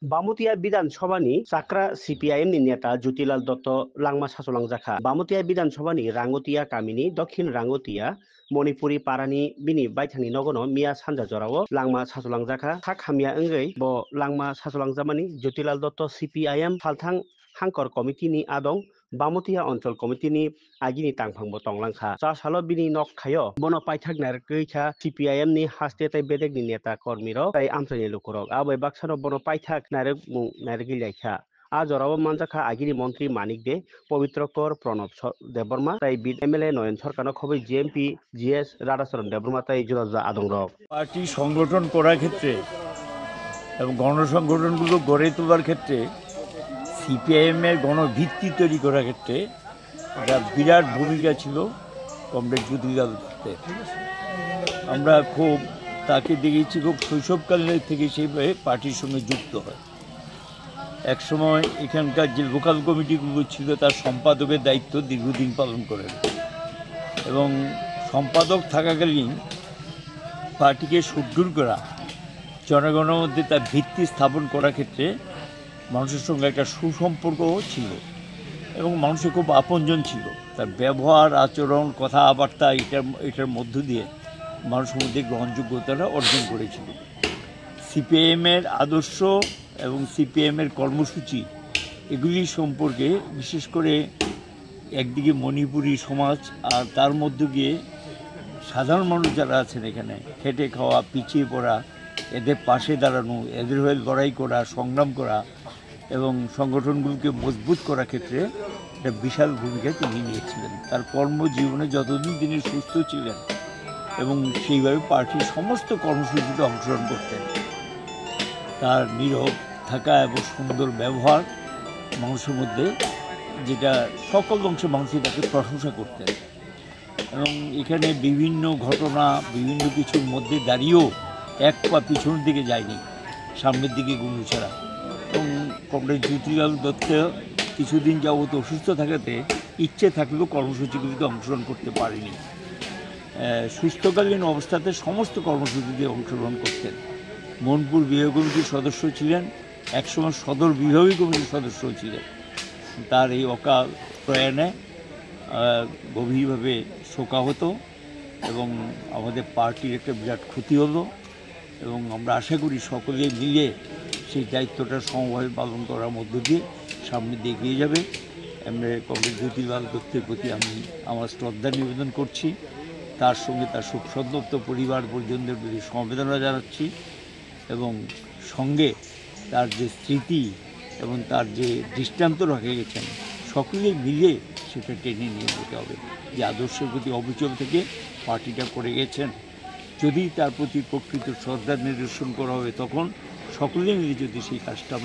बामुतिया विधानसभानि चाक्रा सिपिआइएमनि नेता ज्योतिलाल दत्त लांमा सास'लांजाखा बामुतिया विधानसभानि रांग'टिया गामिनि दक्षिण रांग'टिया मणिपुरी पारानि बिनि बायथांनि नगनो मिया सानजा जरावो लांमा सास'लांजाखा था खामिया ओंगै ब लांमा सास'लांजामानि ज्योतिलाल दत्त सिपिआइएम फालथां हांकर कमिटिनि आदं बामुतिया अञ्चल कमिटिनि आगिनि तांफांबो तंलांखा चा सालो बिनि नक खायो बनो पाइथाक नारगैखा सिपिआइएमनि हास्टेटाइ बेदेगनि नेता कर्मीरक ताइ आमसानि लुकुरक आबै बाक्सानो बनो पाइथाक नारग नारगिलाइखा आ जरावो मानजाखा आगिनि मन्त्री मानिक दे पवित्र कर प्रणब देबबर्मा ताइ बिद एमएलए नयन सरकारनो खबै जिएमपि জিএস রাধাচরণ দেববর্মা তাই জুরা আদং রক পার্টি সংগঠন করার ক্ষেত্রে এবং গণসংগঠনগুলো গড়ে তোলার ক্ষেত্রে সিপিআইএমের গণভিত্তি তৈরি করার ক্ষেত্রে একটা বিরাট ভূমিকা ছিল কমরেড জ্যোতিলাল দত্তের। আমরা খুব তাকে দেখেছি খুব শৈশবকাল থেকে সেইভাবে পার্টির সঙ্গে যুক্ত হয়। একসময় এখানকার যে লোকাল কমিটিগুলো ছিল তার সম্পাদকের দায়িত্ব দীর্ঘদিন পালন করেন এবং সম্পাদক থাকাকালীন পার্টিকে সুদৃঢ় করা, জনগণের মধ্যে তার ভিত্তি স্থাপন করার ক্ষেত্রে মানুষের সঙ্গে একটা সুসম্পর্কও ছিল এবং মানুষের খুব আপনজন ছিল। তার ব্যবহার, আচরণ, কথাবার্তা এটার মধ্য দিয়ে মানুষের মধ্যে গ্রহণযোগ্যতাটা অর্জন করেছিল। সিপিআইএমের আদর্শ এবং সিপিআইএমের কর্মসূচি এগুলি সম্পর্কে বিশেষ করে একদিকে মণিপুরী সমাজ আর তার মধ্য দিয়ে সাধারণ মানুষ যারা আছেন এখানে খেটে খাওয়া, পিছিয়ে পড়া, এদের পাশে দাঁড়ানো, এদের হয়ে লড়াই করা, সংগ্রাম করা এবং সংগঠনগুলোকে মজবুত করার ক্ষেত্রে একটা বিশাল ভূমিকা তিনি নিয়েছিলেন। তার কর্মজীবনে যতদিন তিনি সুস্থ ছিলেন এবং সেইভাবে পার্টির সমস্ত কর্মসূচিতে অংশগ্রহণ করতেন। তার নীরব থাকা এবং সুন্দর ব্যবহার মানুষের মধ্যে, যেটা সকল অংশে মানুষই তাকে প্রশংসা করতেন এবং এখানে বিভিন্ন ঘটনা, বিভিন্ন কিছুর মধ্যে দাঁড়িয়েও এক পা পিছনের দিকে যায়নি, সামনের দিকে গুণু ছাড়া। এবং কমরেড জ্যোতিলাল দত্ত কিছুদিন যাবত অসুস্থ থাকাতে ইচ্ছে থাকলেও কর্মসূচিগুলিতে অংশগ্রহণ করতে পারেনি। সুস্থকালীন অবস্থাতে সমস্ত কর্মসূচিতে অংশগ্রহণ করতেন। মনপুর বিভাগ কমিটির সদস্য ছিলেন, একসময় সদর বিভাগীয় কমিটির সদস্যও ছিলেন। তার এই অকাল প্রয়াণে গভীরভাবে শোকাহত এবং আমাদের পার্টির একটা বিরাট ক্ষতি হলো এবং আমরা আশা করি সকলে মিলে সেই দায়িত্বটা সমভাবে পালন করার মধ্য দিয়ে সামনে দিয়ে এগিয়ে যাবে। আমরা কমরেড জ্যোতিলাল দত্তের প্রতি আমি আমার শ্রদ্ধা নিবেদন করছি, তার সঙ্গে তার শোকসন্তপ্ত পরিবার পরিজনদের প্রতি সমবেদনা জানাচ্ছি এবং সঙ্গে তার যে স্মৃতি এবং তার যে দৃষ্টান্ত রেখে গেছেন সকলেই মিলে সেটা টেনে নিয়ে যেতে হবে। যে আদর্শের প্রতি অবিচল থেকে পার্টিটা করে গেছেন, যদি তার প্রতি প্রকৃত শ্রদ্ধা নিদর্শন করা হবে তখন সকলেই মিলে যদি সেই কাজটা